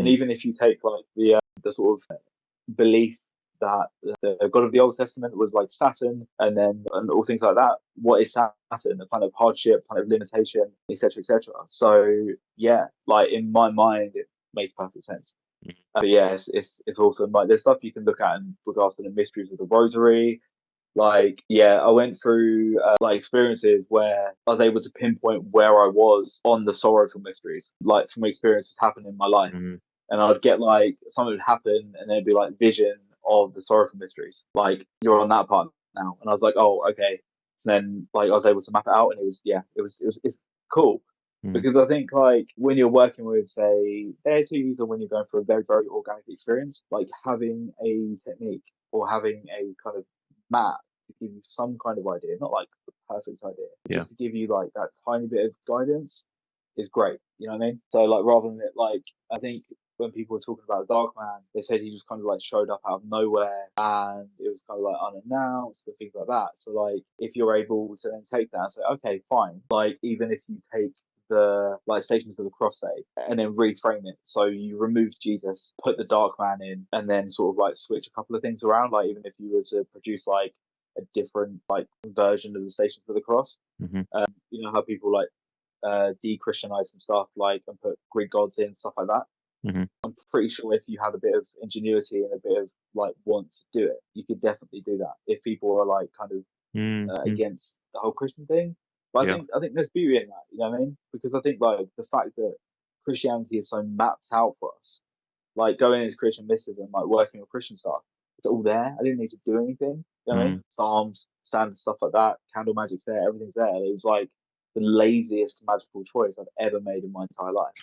And Mm. even if you take like the sort of belief that the God of the Old Testament was like Saturn, and all things like that. What is Saturn? The kind of hardship, kind of limitation, etc., etc. So yeah, like in my mind, it makes perfect sense. Mhm. But yeah, it's awesome. Like there's stuff you can look at in regards to the mysteries of the Rosary. Like yeah, I went through like experiences where I was able to pinpoint where I was on the sorrowful mysteries, like from experiences happening in my life, Mhm. and I'd get like something would happen, and there'd be like vision of the sorrowful mysteries, like you're on that part now, and I was like, oh, okay. So then like I was able to map it out, and it was yeah, it's cool Mhm. because I think like when you're working with say deities or when you're going for a very very organic experience, like having a technique or having a kind of map to give you some kind of idea, not like the perfect idea, but Yeah. just to give you like that tiny bit of guidance is great. You know what I mean? So like rather than it like I think when people were talking about Dark Man, they said he just kind of like showed up out of nowhere and it was kind of like unannounced and things like that. So like if you're able to then take that and say, okay, fine. Like even if you take the like Stations of the Cross day and then reframe it. So you remove Jesus, put the Dark Man in, and then sort of like switch a couple of things around. Like even if you were to produce like a different like version of the Stations of the Cross, Mhm. you know how people like de-Christianize and stuff like and put Greek gods in stuff like that. Mhm. I'm pretty sure if you had a bit of ingenuity and a bit of like want to do it, you could definitely do that. If people are like kind of Mhm. against the whole Christian thing, but Yeah. I think there's beauty in that. You know what I mean? Because I think like the fact that Christianity is so mapped out for us, like going into Christian mysticism, like working with Christian stuff, it's all there. I didn't need to do anything. You know what I mean? Mhm. Psalms, standard stuff like that, candle magic's there, everything's there. It was like the laziest magical choice I've ever made in my entire life.